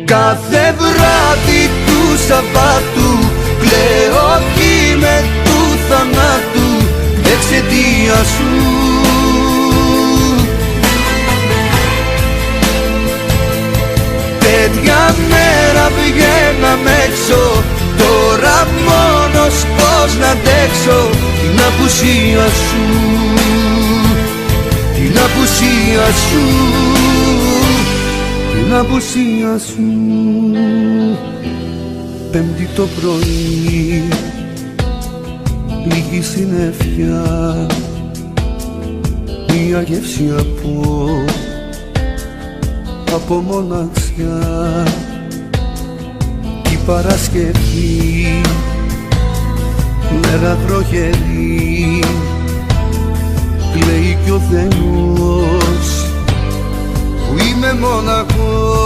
Κάθε βράδυ του Σαββάτου κλαίω κι με του θανάτου εξαιτίας σου. Τέτοια μέρα βγαίναμε έξω, τώρα μόνος πώς να αντέξω την απουσία σου, την απουσία σου, την απουσία σου. Πέμπτη το πρωί, λίγη συννεφιά, μια γεύση από μοναξιά. Η Παρασκευή, μέρα βροχερή, κλαίει κι ο Θεός που είμαι μοναχός.